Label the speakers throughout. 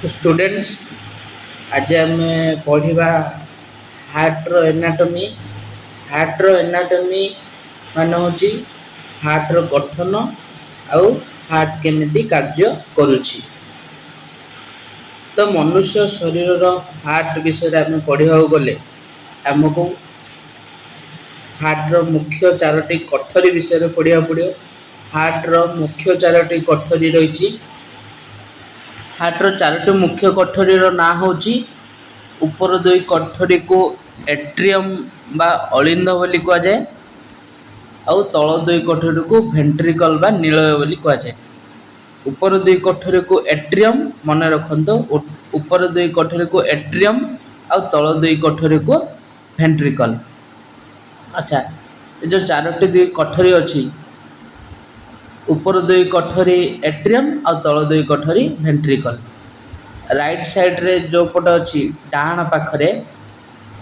Speaker 1: Students आज आम पढ़ा हार्टर एनाटॉमी। हार्टर एनाटॉमी मान हूँ हार्टर गठन आउ हार्ट केमिति कार्य करुछि। तो मनुष्य शरीर हार्ट विषय आम पढ़ा गले आमको हार्टर मुख्य चारोटी कठरी विषय पढ़ा पड़ो। हार्टर मुख्य चारोटी कठरी रही। हार्टर चारोटी मुख्य कठरीर ना हूँ ऊपर दुई कठरी को एट्रियम बा अलिंद बोली कहुए आउ तल दुई कठरी को भेंट्रिकल बा नीलय बोली कहुए। ऊपर दुई कठरी को एट्रियम मन रखते ऊपर दुई कठरी को एट्रियम आउ तल दुई कठरी को भेंट्रिकल। अच्छा ये जो चारोटी दुई कठरी अच्छी ऊपर दुई कठरी एट्रियम आउ तल दुई कठरी भेंट्रिकल। राइट साइड रे जो पट अच्छी डाहाण पाखरे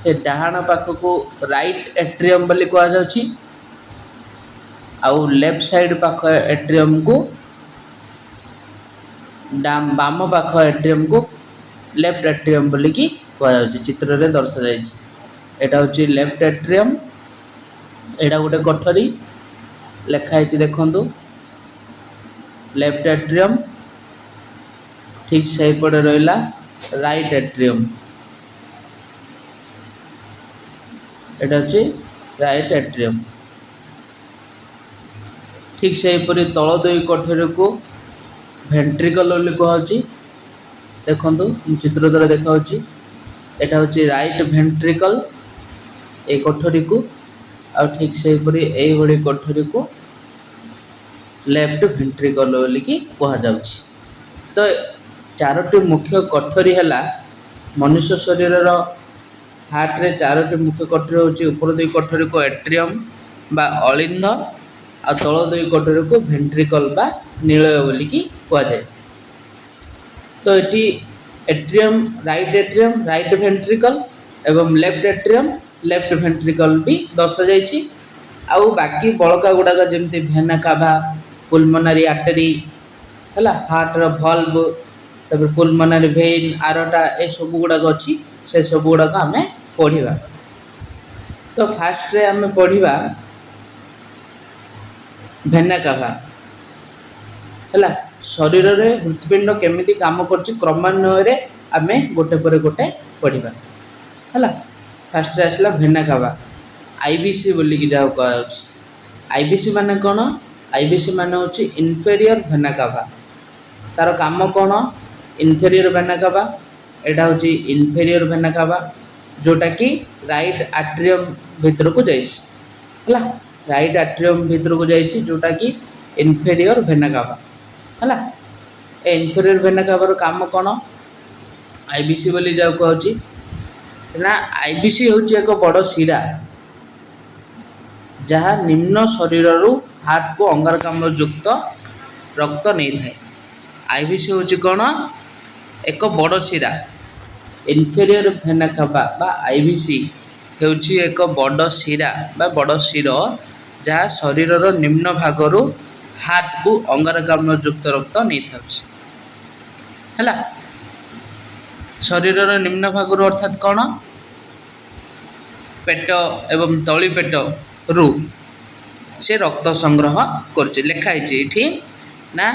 Speaker 1: से डाहाण पाख को राइट एट्रियम बोली कहुच्छी आउ लेफ्ट साइड पाख एट्रियम को बाम पाख एट्रियम को लेफ्ट एट्रियम बोली कि कहुच्छी। चित्र रे दर्शा जाइए एटा हूँ लेफ्ट एट्रियम एटा गोटे कठरी लिखाई देखु लेफ्ट एट्रियम ठीक से पड़े रहा राइट एट्रियम एटा हूँ राइट एट्रियम ठीक से तल दुई कठरी को भेंट्रिकल बोली कहुच्छी। देखु चित्र द्वारा देखा एटा हूँ राइट भेंट्रिकल ए कठरी को आ ठीक से यही कठरी को लेफ्ट भेंट्रिकल बोली कि कहुच्छी। तो चारोटी मुख्य कठरी है मनुष्य शरीर हार्ट रे चारोटी मुख्य कठरी हूँ ऊपर दुई कठरी को एट्रियम बा अलिंद आ तल दुई कठरी को भेंट्रिकल बा नीलय बोली कि कहुए। तो ये एट्रियम राइट भेंट्रिकल एवं लेफ्ट एट्रियम लेफ्ट भेंट्रिकल भी दर्शा जाइए। आउ बाकी बड़का गुड़ाक जमी भेना काभा पुलमोनारी आर्टेरी है हार्टर भल्व तब पुलमोनारी वेन आरटा ए सब गुड़ाक अच्छी से सब गुड़ाक आम पढ़ा। तो फास्ट रे आम पढ़ा भेना काभा है शरीर रे हृत्पिंड केमिति काम कर क्रमान्वय आम गोटे पर गोटे पढ़ा है। फास्ट आसला भेना काभा आईबीसी बोली कि जहाँ कह आईबीसी माने कौन आईबीसी माने हूँ इनफेरियर भेना काभा तार काम कौन इनफेरियर भेना काभा एटा हूँ इनफेरियर भेना काभा जोटा कि राइट आट्रियम भीतर को जाइए राइट आट्रियम भीतर को जाइए जोटा कि इनफेरियर भेना काभा है। इनफेरियर भेना काभार काम कौन आईबीसी बोली जहाँ कहूँ ना आईबीसी हूँ एक बड़ शिरा जहाँ निम्न शरीर हार्ट को अंगारकाम्ल युक्त रक्त नहीं थाए। आईबीसी हूँ कौन एक बड़ शिरा इनफेरियर भेना काभा बा आईबीसी हूँ एक बड़ शिरा बा बड़ शिर जहाँ शरीर निम्न भागर हार्ट को अंगारकाम्ल युक्त रक्त नहीं था है। शरीर निम्न भागर अर्थात कौन पेट एवं तली पेट रु से रक्त संग्रह कर लिखाई ना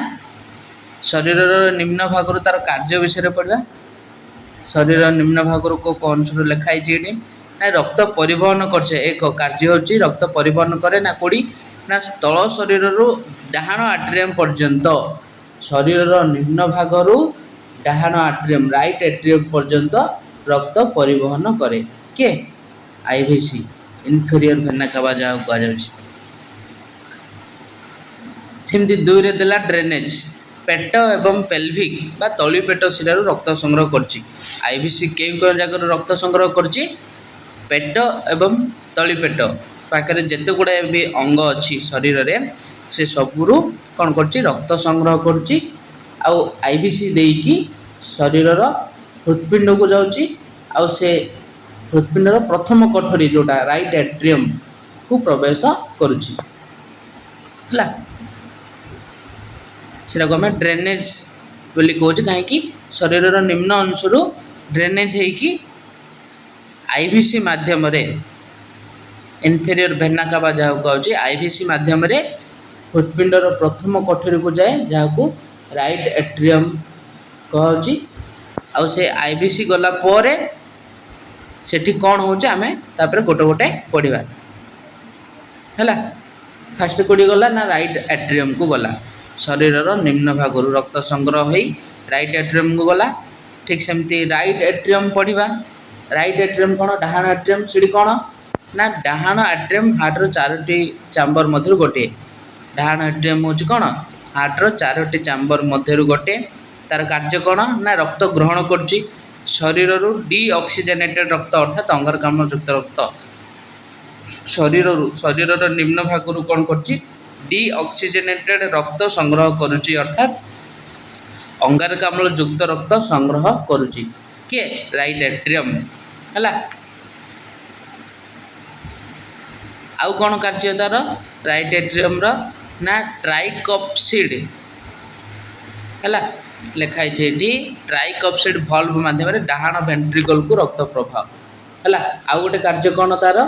Speaker 1: शरीर निम्न भागर तार कार्य विषय पढ़ा। शरीर निम्न भागर को कौन सब लिखाई ना रक्त परिवहन कर एक कार्य हूँ रक्त परिवहन करे ना कोड़ी ना तल शरीर डाहाण आट्रियम पर्यंत शरीर निम्न भागर डाहाण आट्रियम राइट एट्रियम पर्यंत रक्त परिवहन करे के आईबीसी इनफेरियर भेना काभा जहाँ कहुच्छी। सेमती दुई रे देला ड्रेनेज पेट एवं पेल्विक बा तली पेट शिरार रक्त संग्रह करछि। आईबीसी केउ जगह रक्त संग्रह करछि पेट एवं तली पेट पाखे जिते गुड़ाए भी अंग अच्छी शरीर रे से सबुरु कौन करछि रक्त संग्रह करछि। आउ आईबीसी देकी शरीर हृत्पिंड को जाउछि आउ से हृत्पिंडर प्रथम कठरी जोटा राइट एट्रियम को प्रवेश करुछि है। सेटा को आम ड्रेनेज ବୋଲି କହୁଛି କାହିଁକି ଶରୀରର ନିମ୍ନ ଅଂଶରୁ ଡ୍ରେନେଜ ହେଇକି ଆଇଭିସି ମାଧ୍ୟମରେ ଇନଫେରିୟର ଭେନା କାଭା ଯାହାକୁ କହୁଛି ଆଇଭିସି ମାଧ୍ୟମରେ ହୃତ୍ପିଣ୍ଡର ପ୍ରଥମ କୋଠରୀକୁ ଯାଏ ଯାହାକୁ ରାଇଟ୍ ଏଟ୍ରିୟମ୍ କୁହାଯାଉଛି। ଆଉ ସେ ଆଇଭିସି ଗଲା ପରେ ସେଠି କ'ଣ ହେଉଛି ଆମେ ତାପରେ ଗୋଟେ ଗୋଟେ ପଢ଼ିବା ହେଲା। ଫାଷ୍ଟ କୋଉଠି ଗଲା ନା ରାଇଟ୍ ଏଟ୍ରିୟମ୍କୁ ଗଲା। ଶରୀରର ନିମ୍ନ ଭାଗରୁ ରକ୍ତ ସଂଗ୍ରହ ହୋଇ ରାଇଟ୍ ଏଟ୍ରିୟମ୍କୁ ଗଲା। ଠିକ୍ ସେମିତି ରାଇଟ୍ ଏଟ୍ରିୟମ୍ ପଢ଼ିବା। ରାଇଟ୍ ଏଟ୍ରିୟମ୍ କ'ଣ? ଡାହାଣ ଏଟ୍ରିୟମ୍ ସେଠି କ'ଣ ନା ଡାହାଣ ଏଟ୍ରିୟମ୍ ହାର୍ଟର 4ଟି ଚାମ୍ବର ମଧ୍ୟରୁ ଗୋଟିଏ। ଡାହାଣ ଏଟ୍ରିୟମ୍ ହେଉଛି କ'ଣ? ହାର୍ଟର 4ଟି ଚାମ୍ବର ମଧ୍ୟରୁ ଗୋଟିଏ। ତାର କାର୍ଯ୍ୟ କ'ଣ ନା ରକ୍ତ ଗ୍ରହଣ କରୁଛି। ଶରୀରରୁ ଡିଅକ୍ସିଜେନେଟେଡ୍ ରକ୍ତ ଅର୍ଥାତ୍ ଅଙ୍ଗାରକାମ୍ଳ ଯୁକ୍ତ ରକ୍ତ ଶରୀରର ନିମ୍ନ ଭାଗରୁ କ'ଣ କରୁଛି? ଡିଅକ୍ସିଜେନେଟେଡ୍ ରକ୍ତ ସଂଗ୍ରହ କରୁଛି ଅର୍ଥାତ୍ ଅଙ୍ଗାରକାମ୍ଳ ଯୁକ୍ତ ରକ୍ତ ସଂଗ୍ରହ କରୁଛି। କିଏ? ରାଇଟ୍ ଏଟ୍ରିୟମ୍ ହେଲା। ଆଉ କ'ଣ କାର୍ଯ୍ୟ ତାର ରାଇଟ୍ ଏଟ୍ରିୟମ୍ର ନା ଟ୍ରାଇକପ୍ସିଡ୍ ହେଲା ଲେଖା ହେଇଛି ଏଠି। ଟ୍ରାଇକପ୍ସିଡ୍ ଭଲ୍ଭ ମାଧ୍ୟମରେ ଡାହାଣ ଭେଣ୍ଟ୍ରିକଲକୁ ରକ୍ତ ପ୍ରବାହ ହେଲା। ଆଉ ଗୋଟେ କାର୍ଯ୍ୟ କ'ଣ ତାର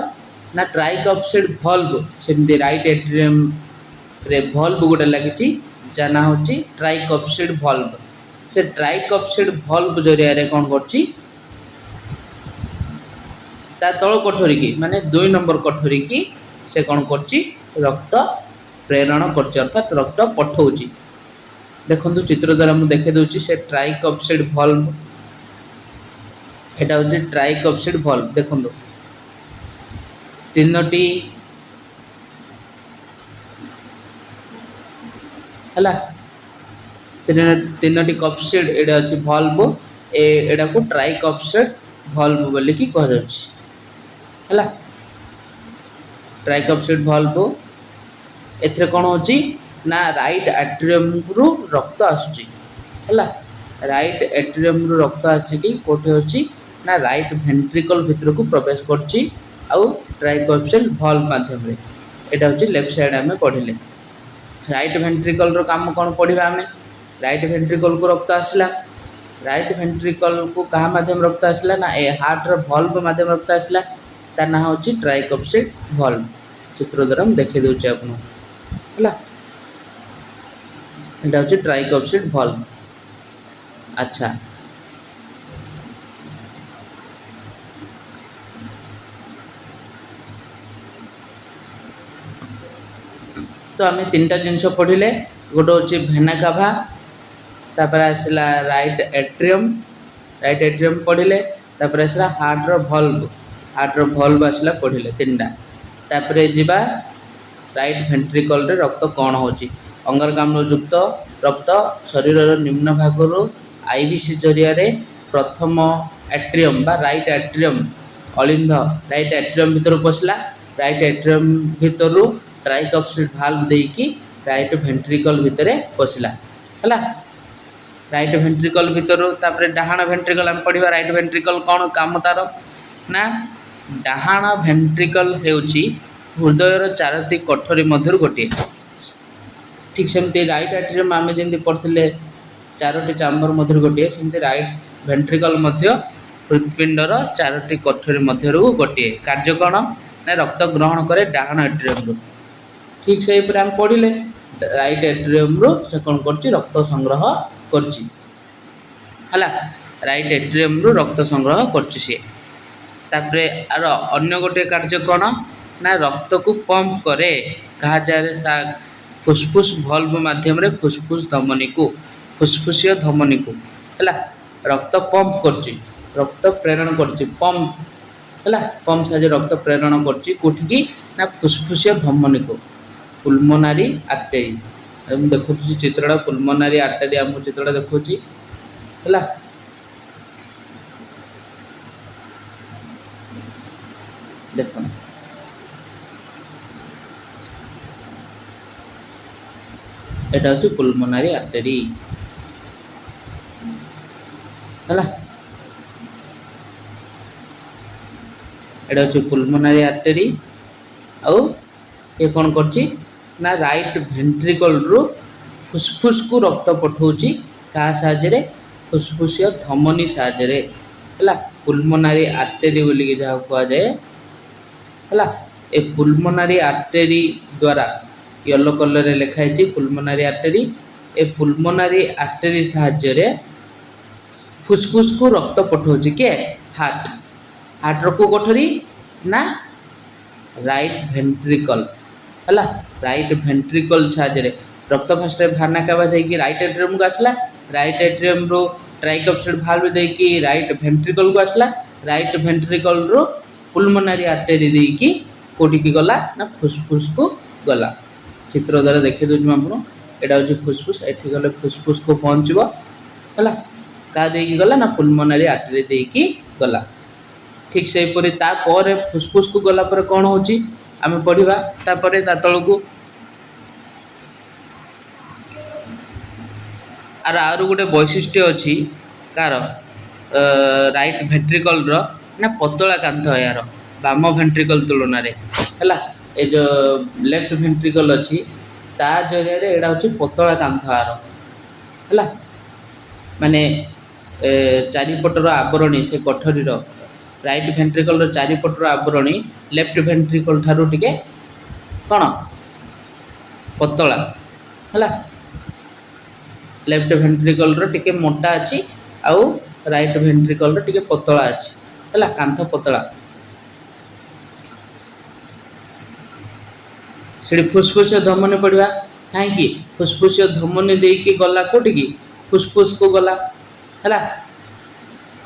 Speaker 1: ନା ଟ୍ରାଇକପ୍ସିଡ୍ ଭଲ୍ଭ। ସେମିତି ରାଇଟ୍ ଏଟ୍ରିୟମ୍ରେ ଭଲ୍ଭ ଗୋଟେ ଲାଗିଛି ଯାହା ନାଁ ହେଉଛି ଟ୍ରାଇକପ୍ସିଡ୍ ଭଲ୍ଭ। ସେ ଟ୍ରାଇକପ୍ସିଡ୍ ଭଲ୍ଭ ଜରିଆରେ କ'ଣ କରୁଛି? ତା ତଳ କୋଠରୀକି ମାନେ 2 ନମ୍ବର କୋଠରୀକି ସେ କ'ଣ କରୁଛି? ରକ୍ତ ପ୍ରେରଣ କରୁଛି ଅର୍ଥାତ୍ ରକ୍ତ ପଠଉଛି। ଦେଖନ୍ତୁ ଚିତ୍ର ଦ୍ୱାରା ମୁଁ ଦେଖାଇ ଦେଉଛି ସେ ଟ୍ରାଇକପ୍ସିଡ୍ ଭଲ୍ଭ। ଏଇଟା ହେଉଛି ଟ୍ରାଇକପ୍ସିଡ୍ ଭଲ୍ଭ। ଦେଖନ୍ତୁ 3ଟି ହେଲା 3ଟି କପ୍ସିଡ୍ ଏଇଟା ଅଛି ଭଲ୍ଭ। ଏଇଟାକୁ ଟ୍ରାଇକପ୍ସିଡ୍ ଭଲ୍ଭ ବୋଲିକି କୁହାଯାଉଛି ହେଲା। ଟ୍ରାଇକପ୍ସିଡ୍ ଭଲ୍ଭ ଏଥିରେ କ'ଣ ହେଉଛି ନା ରାଇଟ୍ ଏଟ୍ରିୟମ୍ରୁ ରକ୍ତ ଆସୁଛି ହେଲା। ରାଇଟ୍ ଏଟ୍ରିୟମ୍ରୁ ରକ୍ତ ଆସିକି କେଉଁଠି ଅଛି ନା ରାଇଟ୍ ଭେଣ୍ଟ୍ରିକଲ୍ ଭିତରକୁ ପ୍ରବେଶ କରୁଛି ଆଉ ଟ୍ରାଇକପ୍ସିଡ୍ ଭଲ୍ଭ ମାଧ୍ୟମରେ। ଏଇଟା ହେଉଛି ଲେଫ୍ଟ ସାଇଡ୍ ଆମେ ପଢ଼ିଲେ। ରାଇଟ୍ ଭେଣ୍ଟ୍ରିକଲ୍ର କାମ କ'ଣ ପଢ଼ିବା ଆମେ? ରାଇଟ୍ ଭେଣ୍ଟ୍ରିକଲ୍କୁ ରକ୍ତ ଆସିଲା। ରାଇଟ୍ ଭେଣ୍ଟ୍ରିକଲ୍କୁ କାହା ମାଧ୍ୟମରେ ରକ୍ତ ଆସିଲା ନା ଏ ହାର୍ଟର ଭଲ୍ଭ ମାଧ୍ୟମରେ ରକ୍ତ ଆସିଲା। ତା ନାଁ ହେଉଛି ଟ୍ରାଇକପ୍ସିଡ୍ ଭଲ୍ଭ। ଚିତ୍ର ଦ୍ୱାରା ମୁଁ ଦେଖାଇ ଦେଉଛି ଆପଣଙ୍କୁ ହେଲା। এটা হচ্ছে ট্রাইকপ্সিড ভলভ। আচ্ছা তো আমি 3টা জিনিস পড়িলে গোটে হচ্ছে ভেনা কাভা, তারপরে আসলা রাইট এট্রিয়ম পড়িলে, তারপরে আসলা হার্টর ভল্ভ আসলা পড়িলে 3টা। তারপরে যা রাইট ভেন্ট্রিকলরে রক্ত কণ হচ্ছে অঙ্গারকাম্ল যুক্ত রক্ত শরীরের নিম্ন ভাগর আইভিসি জরিয়ারে প্রথম এট্রিয়ম বা রাইট এট্রিয়ম অলিন্দ রাইট এট্রিয়ম ভিতর পশিলা। রাইট এট্রিয়ম ভিতর ট্রাইকপ্সিড ভাল্ভ ଦେଇକି রাইট ভেন্ট্রিকল ভিতরে পশিলা ହେଲା। রাইট ভেন্ট্রিকল ভিতর তারপরে ডাহাণ ভেন্ট্রিকল আমি পড়িবা। রাইট ভেন্ট্রিকল কোণ কাম তার না ডাহাণ ভেন্ট্রিকল ହେଉଛି ହୃଦୟର 4ଟି କୋଠରୀ ମଧ୍ୟରୁ ଗୋଟିଏ। ଠିକ୍ ସେମିତି ରାଇଟ୍ ଆଟ୍ରିୟମ୍ ଆମେ ଯେମିତି ପଢ଼ିଥିଲେ 4ଟି ଚାମ୍ବର ମଧ୍ୟରୁ ଗୋଟିଏ, ସେମିତି ରାଇଟ୍ ଭେଣ୍ଟ୍ରିକଲ୍ ମଧ୍ୟ ହୃତ୍ପିଣ୍ଡର 4ଟି କୋଠରୀ ମଧ୍ୟରୁ ଗୋଟିଏ। କାର୍ଯ୍ୟ କ'ଣ ନା ରକ୍ତ ଗ୍ରହଣ କରେ ଡାହାଣ ଏଟ୍ରିୟମ୍ରୁ। ଠିକ୍ ସେହିପରି ଆମେ ପଢ଼ିଲେ ରାଇଟ୍ ଏଟ୍ରିୟମ୍ରୁ ସେ କ'ଣ କରୁଛି ରକ୍ତ ସଂଗ୍ରହ କରୁଛି ହେଲା। ରାଇଟ୍ ଏଟ୍ରିୟମ୍ରୁ ରକ୍ତ ସଂଗ୍ରହ କରୁଛି ସିଏ। ତାପରେ ଆର ଅନ୍ୟ ଗୋଟିଏ କାର୍ଯ୍ୟ କ'ଣ ନା ରକ୍ତକୁ ପମ୍ପ କରେ। କାହାଯାଏ ଫୁସ୍ଫୁସ୍ ଭଲ୍ଭ ମାଧ୍ୟମରେ ଫୁସ୍ଫୁସୀୟ ଧମନୀକୁ ହେଲା ରକ୍ତ ପମ୍ପ କରୁଛି, ରକ୍ତ ପ୍ରେରଣ କରୁଛି ପମ୍ପ ହେଲା। ପମ୍ପ ସାହାଯ୍ୟରେ ରକ୍ତ ପ୍ରେରଣ କରୁଛି କେଉଁଠିକି ନା ଫୁସ୍ଫୁସୀୟ ଧମନୀକୁ, ପୁଲମୋନାରୀ ଆର୍ଟେରୀ। ମୁଁ ଦେଖୁଛି ଚିତ୍ରଟା ପୁଲମୋନାରୀ ଆର୍ଟେରୀ ଆମକୁ ଚିତ୍ରଟା ଦେଖୁଛି ହେଲା। ଦେଖନ୍ତୁ এটা হচ্ছে পুলমোনারি আর্টারি ହେଲା। এটা হচ্ছে পুলমোনারি আর্টারি। ଆଉ ଏ କ'ଣ କରୁଛି ନା ରାଇଟ୍ ଭେଣ୍ଟ୍ରିକଲ୍ରୁ ଫୁସ୍ଫୁସ୍କୁ ରକ୍ତ ପଠାଉଛି କାହା ସାହାଯ୍ୟରେ ଫୁସଫୁସିୟ ଧମନୀ ସାହାଯ୍ୟରେ ହେଲା ପୁଲମୋନାରୀ ଆର୍ଟେରୀ ବୋଲିକି ଯାହାକୁ କୁହାଯାଏ ହେଲା ଏ ପୁଲମୋନାରୀ ଆର୍ଟେରୀ ଦ୍ୱାରା ୟେଲୋ କଲରରେ ଲେଖା ହେଇଛି ପୁଲମୋନାରୀ ଆର୍ଟେରୀ ଏ ପୁଲମୋନାରୀ ଆର୍ଟେରୀ ସାହାଯ୍ୟରେ ଫୁସଫୁସକୁ ରକ୍ତ ପଠାଉଛି କିଏ ହାର୍ଟ ହାର୍ଟର କେଉଁ କୋଠରୀ ନା ରାଇଟ୍ ଭେଣ୍ଟ୍ରିକଲ୍ ହେଲା ରାଇଟ୍ ଭେଣ୍ଟ୍ରିକଲ୍ ସାହାଯ୍ୟରେ ରକ୍ତ ଫାଷ୍ଟରେ ଭାନା କାଭା ଦେଇକି ରାଇଟ୍ ଏଟ୍ରିୟମକୁ ଆସିଲା ରାଇଟ୍ ଏଟ୍ରିୟମରୁ ଟ୍ରାଇକପ୍ସିଡ୍ ଭାଲ୍ଭ ଦେଇକି ରାଇଟ୍ ଭେଣ୍ଟ୍ରିକଲକୁ ଆସିଲା ରାଇଟ୍ ଭେଣ୍ଟ୍ରିକଲରୁ ପୁଲମୋନାରୀ ଆର୍ଟେରୀ ଦେଇକି କେଉଁଠିକି ଗଲା ନା ଫୁସଫୁସକୁ ଗଲା ଚିତ୍ର ଦ୍ୱାରା ଦେଖାଇ ଦେଉଛି ମୁଁ ଆପଣଙ୍କୁ ଏଇଟା ହେଉଛି ଫୁସଫୁସ ଏଠି ଗଲେ ଫୁସଫୁସକୁ ପହଞ୍ଚିବ ହେଲା କାହା ଦେଇକି ଗଲା ନା ପୁଲମୋନାରୀ ଆର୍ଟେରୀ ଦେଇକି ଗଲା ଠିକ୍ ସେହିପରି ତାପରେ ଫୁସଫୁସକୁ ଗଲା ପରେ କ'ଣ ହେଉଛି ଆମେ ପଢ଼ିବା ତାପରେ ତା ତଳକୁ ଆର ଆହୁରି ଗୋଟେ ବୈଶିଷ୍ଟ୍ୟ ଅଛି କାର ରାଇଟ୍ ଭେଣ୍ଟ୍ରିକଲର ନା ପତଳା କାନ୍ଥ ଏହାର ବାମ ଭେଣ୍ଟ୍ରିକଲ ତୁଳନାରେ ହେଲା ଏ ଯେଉଁ ଲେଫ୍ଟ ଭେଣ୍ଟ୍ରିକଲ ଅଛି ତା ଜରିଆରେ ଏଇଟା ହେଉଛି ପତଳା କାନ୍ଥ ଆର ହେଲା ମାନେ ଚାରିପଟର ଆବରଣୀ ସେ କୋଠରୀର ରାଇଟ୍ ଭେଣ୍ଟ୍ରିକଲର ଚାରିପଟର ଆବରଣୀ ଲେଫ୍ଟ ଭେଣ୍ଟ୍ରିକଲ ଠାରୁ ଟିକେ କ'ଣ ପତଳା ହେଲା ଲେଫ୍ଟ ଭେଣ୍ଟ୍ରିକଲର ଟିକେ ମୋଟା ଅଛି ଆଉ ରାଇଟ୍ ଭେଣ୍ଟ୍ରିକଲର ଟିକେ ପତଳା ଅଛି ହେଲା କାନ୍ଥ ପତଳା ସେଠି ଫୁସଫୁସିୟ ଧମନୀ ପଡ଼ିବା କାହିଁକି ଫୁସଫୁସିୟ ଧମନୀ ଦେଇକି ଗଲା କେଉଁଠିକି ଫୁସଫୁସକୁ ଗଲା ହେଲା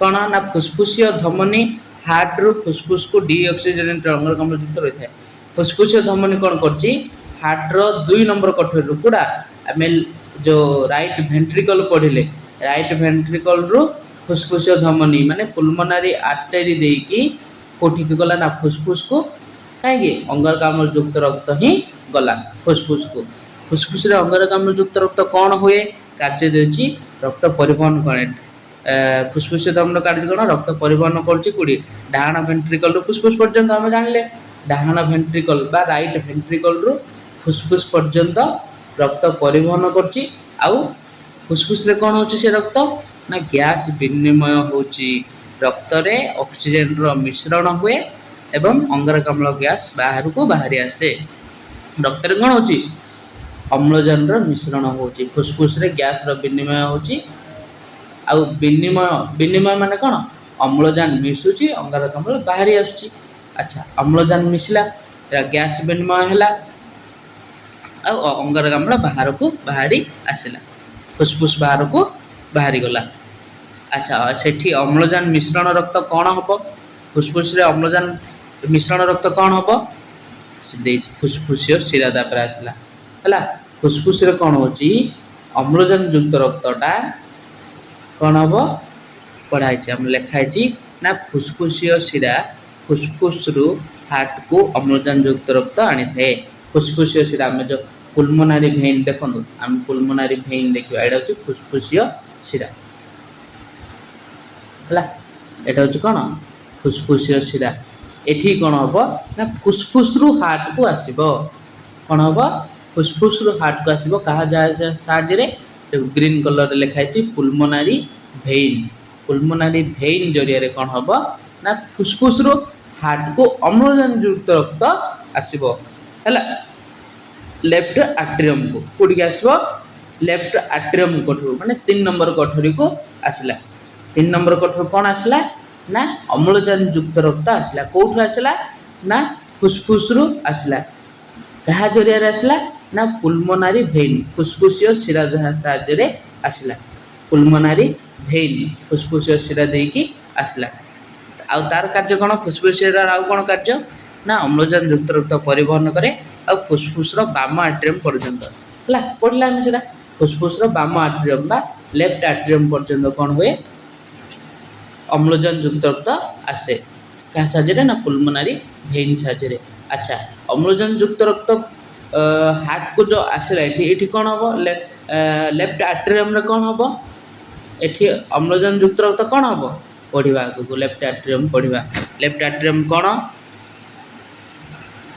Speaker 1: କ'ଣ ନା ଫୁସଫୁସିୟ ଧମନୀ ହାର୍ଟରୁ ଫୁସଫୁସକୁ ଡିଅକ୍ସିଜେନେଟ୍ ଅଙ୍ଗାରକାମ୍ଳ ଯୁକ୍ତ ରହିଥାଏ ଫୁସଫୁସିୟ ଧମନୀ କ'ଣ କରୁଛି ହାର୍ଟର 2 ନମ୍ବର କୋଠରୀରୁ କେଉଁଟା ଆମେ ଯେଉଁ ରାଇଟ୍ ଭେଣ୍ଟ୍ରିକଲ ପଢ଼ିଲେ ରାଇଟ୍ ଭେଣ୍ଟ୍ରିକଲରୁ ଫୁସଫୁସିୟ ଧମନୀ ମାନେ ପୁଲମୋନାରୀ ଆର୍ଟେରୀ ଦେଇକି କେଉଁଠିକି ଗଲା ନା ଫୁସଫୁସକୁ କାହିଁକି ଅଙ୍ଗାରକାମ୍ଳ ଯୁକ୍ତ ରକ୍ତ ହିଁ ଗଲା ଫୁସଫୁସକୁ ଫୁସଫୁସରେ ଅଙ୍ଗାରକାମ୍ଳ ଯୁକ୍ତ ରକ୍ତ କ'ଣ ହୁଏ କାର୍ଯ୍ୟ ଦେଉଛି ରକ୍ତ ପରିବହନ କରେ ଫୁସଫୁସିୟ ଧମନୀର କାର୍ଯ୍ୟ କ'ଣ ରକ୍ତ ପରିବହନ କରୁଛି କେଉଁଠି ଡାହାଣ ଭେଣ୍ଟ୍ରିକଲରୁ ଫୁସଫୁସ ପର୍ଯ୍ୟନ୍ତ ଆମେ ଜାଣିଲେ ଡାହାଣ ଭେଣ୍ଟ୍ରିକଲ ବା ରାଇଟ୍ ଭେଣ୍ଟ୍ରିକଲରୁ ଫୁସଫୁସ ପର୍ଯ୍ୟନ୍ତ ରକ୍ତ ପରିବହନ କରୁଛି ଆଉ ଫୁସଫୁସରେ କ'ଣ ହେଉଛି ସେ ରକ୍ତ ନା ଗ୍ୟାସ୍ ବିନିମୟ ହେଉଛି ରକ୍ତରେ ଅକ୍ସିଜେନର ମିଶ୍ରଣ ହୁଏ ଏବଂ ଅଙ୍ଗାରକାମ୍ଳ ଗ୍ୟାସ୍ ବାହାରକୁ ବାହାରି ଆସେ ରକ୍ତରେ କ'ଣ ହେଉଛି ଅମ୍ଳଜାନର ମିଶ୍ରଣ ହେଉଛି ଫୁସଫୁସରେ ଗ୍ୟାସ୍ର ବିନିମୟ ହେଉଛି ଆଉ ବିନିମୟ ମାନେ କ'ଣ ଅମ୍ଳଜାନ ମିଶୁଛି ଅଙ୍ଗାରକାମ୍ଳ ବାହାରି ଆସୁଛି ଆଚ୍ଛା ଅମ୍ଳଜାନ ମିଶିଲା ଗ୍ୟାସ୍ ବିନିମୟ ହେଲା ଆଉ ଅଙ୍ଗାରକାମ୍ଳ ବାହାରକୁ ବାହାରି ଆସିଲା ଫୁସଫୁସ ବାହାରକୁ ବାହାରିଗଲା ଆଚ୍ଛା ସେଠି ଅମ୍ଳଜାନ ମିଶ୍ରଣ ରକ୍ତ କ'ଣ ହେବ ଫୁସଫୁସରେ ଅମ୍ଳଜାନ ମିଶ୍ରଣ ରକ୍ତ କ'ଣ ହେବ ଦେଇଛି ଫୁସଫୁସିୟ ଶିରା ତାପରେ ଆସିଲା ହେଲା ଫୁସଫୁସରେ କ'ଣ ହେଉଛି ଅମ୍ଳଜାନ ଯୁକ୍ତ ରକ୍ତଟା କ'ଣ ହେବ ପଢ଼ା ହେଇଛି ଆମର ଲେଖା ହେଇଛି ନା ଫୁସଫୁସିୟ ଶିରା ଫୁସଫୁସରୁ ହାର୍ଟକୁ ଅମ୍ଳଜାନ ଯୁକ୍ତ ରକ୍ତ ଆଣିଥାଏ ଫୁସଫୁସିୟ ଶିରା ଆମେ ଯେଉଁ ପୁଲମୋନାରୀ ଭେନ୍ ଦେଖନ୍ତୁ ଆମେ ପୁଲମୋନାରୀ ଭେନ୍ ଦେଖିବା ଏଇଟା ହେଉଛି ଫୁସଫୁସିୟ ଶିରା ହେଲା ଏଇଟା ହେଉଛି କ'ଣ ଫୁସଫୁସିୟ ଶିରା ଏଠି କ'ଣ ହେବ ନା ଫୁସଫୁସରୁ ହାର୍ଟକୁ ଆସିବ କ'ଣ ହେବ ଫୁସଫୁସରୁ ହାର୍ଟକୁ ଆସିବ କାହା ସାହାଯ୍ୟରେ ଗ୍ରୀନ୍ କଲରରେ ଲେଖା ହେଇଛି ପୁଲମୋନାରୀ ଭେନ୍ ଜରିଆରେ କ'ଣ ହେବ ନା ଫୁସଫୁସରୁ ହାର୍ଟକୁ ଅମ୍ଳଜାନ ଯୁକ୍ତ ରକ୍ତ ଆସିବ ହେଲା ଲେଫ୍ଟ ଆଟ୍ରିୟମକୁ କେଉଁଠିକି ଆସିବ ଲେଫ୍ଟ ଆଟ୍ରିୟମ କୋଠରୀ ମାନେ 3 ନମ୍ବର କୋଠରୀକୁ ଆସିଲା 3 ନମ୍ବର କୋଠରୀ କ'ଣ ଆସିଲା ନା ଅମ୍ଳଜାନ ଯୁକ୍ତ ରକ୍ତ ଆସିଲା କେଉଁଠୁ ଆସିଲା ନା ଫୁସଫୁସରୁ ଆସିଲା କାହା ଜରିଆରେ ଆସିଲା ନା ପୁଲମୋନାରୀ ଭେନ୍ ଫୁସଫୁସିୟ ଶିରା ସାହାଯ୍ୟରେ ଆସିଲା ପୁଲମୋନାରୀ ଭେନ୍ ଫୁସଫୁସିୟ ଶିରା ଦେଇକି ଆସିଲା ଆଉ ତାର କାର୍ଯ୍ୟ କ'ଣ ଫୁସଫୁସିୟ ଶିରାର ଆଉ କ'ଣ କାର୍ଯ୍ୟ ନା ଅମ୍ଳଜାନ ଯୁକ୍ତ ରକ୍ତ ପରିବହନ କରେ ଆଉ ଫୁସଫୁସର ବାମ ଆଟ୍ରିୟମ ପର୍ଯ୍ୟନ୍ତ ହେଲା ପଢ଼ିଲା ଆମେ ସେଟା ଫୁସଫୁସର ବାମ ଆଟ୍ରିୟମ ବା ଲେଫ୍ଟ ଆଟ୍ରିୟମ ପର୍ଯ୍ୟନ୍ତ କ'ଣ ହୁଏ ଅମ୍ଳଜାନ ଯୁକ୍ତ ରକ୍ତ ଆସେ କାହା ସାହାଯ୍ୟରେ ନା ପୁଲମୋନାରୀ ଭେନ୍ ସାହାଯ୍ୟରେ ଆଚ୍ଛା ଅମ୍ଳଜାନ ଯୁକ୍ତ ରକ୍ତ ହାର୍ଟକୁ ଯେଉଁ ଆସିଲା ଏଠି କ'ଣ ହେବ ଲେଫ୍ଟ ଆଟ୍ରିୟମରେ କ'ଣ ହେବ ଏଠି ଅମ୍ଳଜାନ ଯୁକ୍ତ ରକ୍ତ କ'ଣ ହେବ ପଢ଼ିବା ଆଗକୁ ଲେଫ୍ଟ ଆଟ୍ରିୟମ ପଢ଼ିବା ଲେଫ୍ଟ ଆଟ୍ରିୟମ କ'ଣ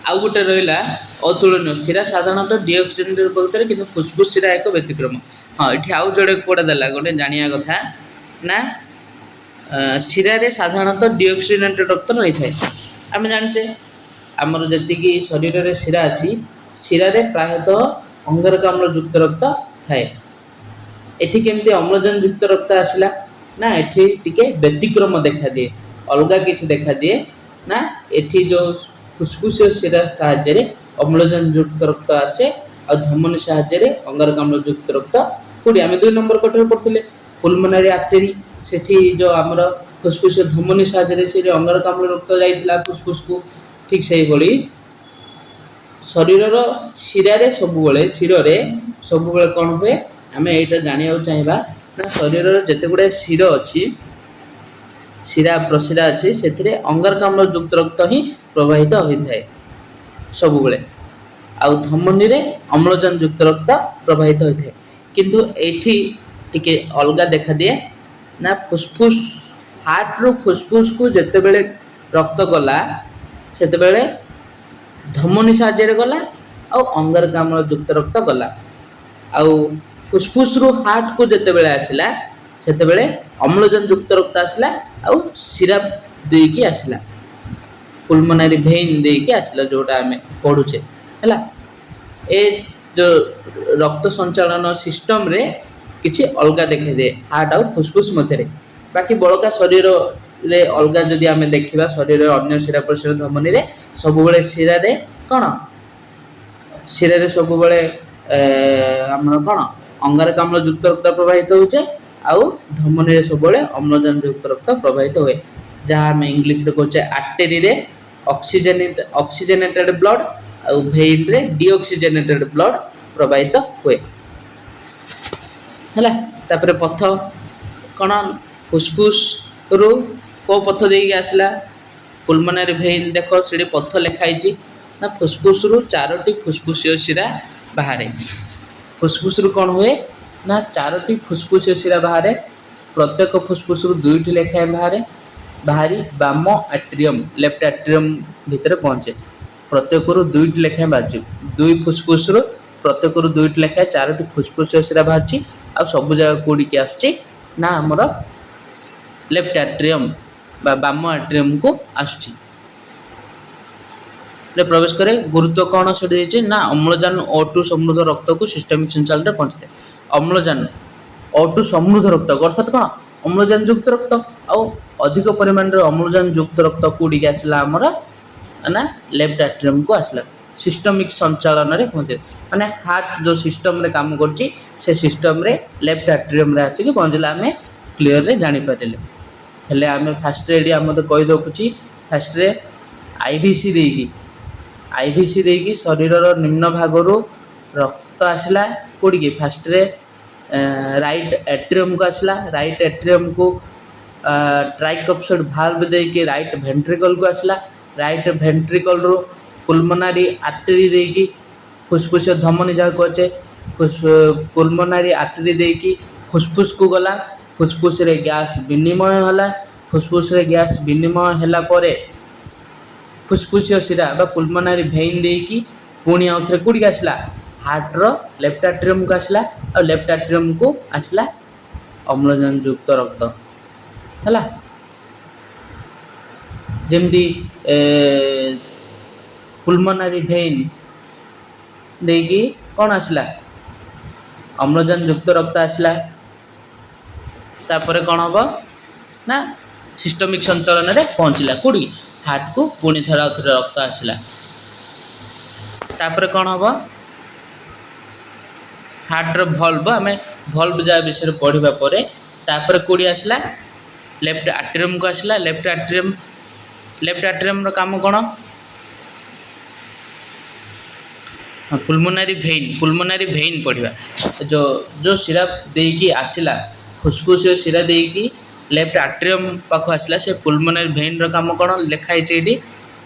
Speaker 1: ଆଉ ଗୋଟେ ରହିଲା ଅତୁଳନୀୟ ଶିରା ସାଧାରଣତଃ ଡିଅକ୍ସିଜେନେଟେଡ୍ ହୋଇଥାଏ କିନ୍ତୁ ଫୁସଫୁସ ଶିରା ଏକ ବ୍ୟତିକ୍ରମ हाँ ये आउ जोड़े कौटा देला गोटे जानिया कथा ना शिरारे साधारणतः डिऑक्सीनेटेड रक्त नहीं थाए आम जाचे आमर जी शरीर में शिरा अच्छी शिरारे प्रायतः अंगारकाम्ल युक्त रक्त थाए एठी केमती अम्लजान युक्त रक्त आसला ना एठी टिके व्यतिक्रम देखा दिए अलग किसी देखा दिए ना एठी जो फुसफुस शिरा साहाय्य अम्लजान युक्त रक्त आसे और धमनी साहाय्य अंगारकाम्ल युक्त रक्त कोड़ी आम 2 नंबर कठोर पढ़ते पुलमोनारी आर्टेरी सेठी जो आमर फुसफुस धमनी साहाय्य से अंगारकाम्ल रक्त जाइथिला फुसफुस को ठीक से भली शरीर शिरारे सबुबले कौन हुए आम यहाँ जाना चाहिए ना शरीर जिते गुड़ाए शिर अच्छी शिरा प्रशिरा अच्छी से अंगारकाम्ल युक्त रक्त ही प्रवाहित होता है सबुबले आउ धमनी रे अम्लजान युक्त रक्त प्रवाहित होता है किंतु एठी टिके अलग देखा दिए ना फुसफुस हार्ट रु फुसफुस को जिते बेले रक्त गला सेते बेले धमनी साहाय्य गला आउ अंगारकाम्ल युक्त रक्त गला आउ फुसफुस रु हार्ट को जिते बेले आसला सेते बेले अम्लजान युक्त रक्त आसला आउ शिरा देकी आसला पुलमोनारी भेन देकी आसला जोटा आमे पढुचे हला ए जो रक्त संचालन सिस्टम रे किछि अलग देखा दे हार्ट आउ फुसफुस मध्य बाकी बड़का शरीर रे अलग जदि आमे देखिबा शरीर रे अन्य शिरा प्रशिरा धमनी रे सब बेले शिरा रे कोन शिरा रे सब बेले हमर कोन अंगारकाम्ल युक्त रक्त प्रवाहित होचे आउ धमनी रे सब बेले अम्लजान युक्त रक्त प्रवाहित होए जहाँ आम इंग्लिश रे कहचे आर्टेरी रे ऑक्सीजनेटेड ब्लड आउ भेन रे डीऑक्सीजनेटेड ब्लड प्रवाहित हुए हला तापरे पथ कोन फुसफुस रु को पथ देकी आसला पुलमोनारी भेन देखो से पथ लिखाई ना फुसफुस रु 4टी फुसफुसिय शिरा बाहर फुसफुस रु कौन हुए ना 4टी फुसफुसिय शिरा बाहर प्रत्येक फुसफुस रु 2टी लेखाएं बाहरी बाम एट्रियम लेफ्ट एट्रियम भितर पहुंचे प्रत्येक रु 2टी लेखाएं बाहर 2 फुसफुस रु प्रत्येक रु 2टी लेखाएं 4टी फुसफुसिय शिरा बाहर आ सब जगह कोड़ी के आसुची ना हमर लेफ्ट एट्रियम बा बाम एट्रियम को आसुची रे प्रवेश करे गुरुत्व कौन से ना अम्लजान O2 समृद्ध रक्त को सिस्टमिक संचालन रे पहुंचते अम्लजान O2 समृद्ध रक्त अर्थात कौन अम्लजान युक्त रक्त आ अधिक परिमाण रे अम्लजान युक्त रक्त कोड़ी के आसला हमर ना लेफ्ट एट्रियम को आसला सिस्टमिक संचालन रे पहुंचे माने हार्ट जो सिस्टम रे काम करची से सिस्टम रे लेफ्ट एट्रियम रे आसी के पहुंचला हमें क्लियर रे जानि पारिले हेले हमें फास्ट रे हम तो कहि दउछि फास्ट रे आईवीसी देकी शरीर निम्न भाग रु रक्त आसला कोड़ी के फास्ट रे राइट एट्रियम को आसला राइट एट्रियम को ट्राइकप्सोड भाल्व देकी राइट वेंट्रिकल को आसला राइट वेंट्रिकल रु पुलमोनारी आर्टरी देकी फुसफुस धमनी जहाँ कहे पुलमोनारी आर्टरी देकी फुसफुस को गला फुसफुस रे गैस विनिमय होला फुसफुस रे गैस विनिमय होला परे फुसफुसिय शिरा बा पुलमोनारी भेन देकी पुणी आउ थे कोड़ी आसला हार्ट रो लेफ्ट एट्रियम को आसला और लेफ्ट एट्रियम को आसला अम्लजान युक्त रक्त हला जेमती पुलमोनारी भेन देकी कौन आसला अम्लजान युक्त रक्त आसला तापर कौन हम ना सिस्टमिक संचालन रे पहुँचला कोड़ी हार्ट को पुणी थर रक्त आसला तापर कौन हम हार्ट रो भल्व आम भल्व जा विषय पढ़ा पर तापर कोड़ी आसला लेफ्ट एट्रियम को आसला लेफ्ट एट्रियम रो काम कौन पुलमोनारी भेन पढ़ा जो शिरा देकी आसला फुसफुस शिरा देकी लेफ्ट एट्रियम पाख आसला से पुलमोनारी भेन रो काम कौन लिखाई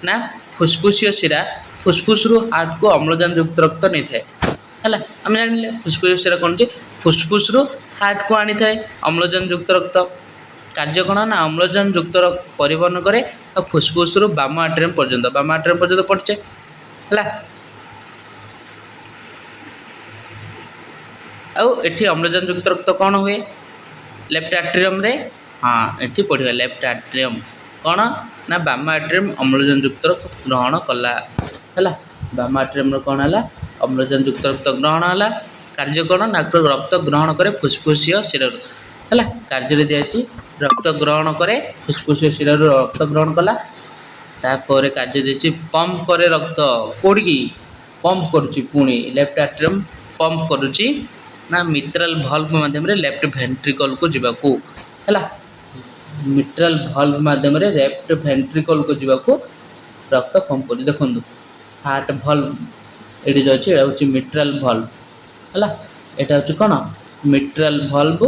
Speaker 1: ना फुसफुसिय शिरा फुसफुस रु हार्ट को अम्लजान युक्त रक्त नहीं थाए है आम जान फुसफुस शिरा कौन फुसफुस रु हार्ट को आनी थाए अम्लजान युक्त रक्त कार्य कौन ना अम्लजान युक्त रक्त परिवहन करे और फुसफुस रु बाम एट्रियम पर्यंत पड़चे है ଆଉ ଏଠି ଅମ୍ଳଜାନ ଯୁକ୍ତ ରକ୍ତ କ'ଣ ହୁଏ ଲେଫ୍ଟ ଆଟ୍ରିୟମ୍ରେ? ହଁ ଏଠି ପଢ଼ିବା ଲେଫ୍ଟ ଆଟ୍ରିୟମ୍ କ'ଣ ନା ବାମ ଆଟ୍ରିୟମ୍ ଅମ୍ଳଜାନ ଯୁକ୍ତ ରକ୍ତ ଗ୍ରହଣ କଲା ହେଲା। ବାମ ଆଟ୍ରିୟମ୍ର କ'ଣ ହେଲା ଅମ୍ଳଜାନ ଯୁକ୍ତ ରକ୍ତ ଗ୍ରହଣ ହେଲା। କାର୍ଯ୍ୟ କ'ଣ ନା ରକ୍ତ ଗ୍ରହଣ କରେ ଫୁସ୍ଫୁସୀୟ ଶିରାରୁ ହେଲା। କାର୍ଯ୍ୟରେ ଦିଆଯାଇଛି ରକ୍ତ ଗ୍ରହଣ କରେ ଫୁସ୍ଫୁସୀୟ ଶିରାରୁ ରକ୍ତ ଗ୍ରହଣ କଲା। ତାପରେ କାର୍ଯ୍ୟ ଦେଇଛି ପମ୍ପ କରେ ରକ୍ତ କୋଉଠିକି ପମ୍ପ କରୁଛି ପୁଣି ଲେଫ୍ଟ ଆଟ୍ରିୟମ୍ ପମ୍ପ କରୁଛି ନା ମିଟ୍ରାଲ ଭଲ୍ଭ ମାଧ୍ୟମରେ ଲେଫ୍ଟ ଭେଣ୍ଟ୍ରିକଲକୁ ଯିବାକୁ ହେଲା। ମିଟ୍ରାଲ ଭଲ୍ଭ ମାଧ୍ୟମରେ ଲେଫ୍ଟ ଭେଣ୍ଟ୍ରିକଲକୁ ଯିବାକୁ ରକ୍ତ ପମ୍ପ କରୁଛି। ଦେଖନ୍ତୁ ହାର୍ଟ ଭଲ୍ଭ ଏଠି ଯେଉଁ ଅଛି ଏଇଟା ହେଉଛି ମିଟ୍ରାଲ ଭଲ୍ଭ ହେଲା। ଏଇଟା ହେଉଛି କ'ଣ ମିଟ୍ରାଲ ଭଲ୍ଭ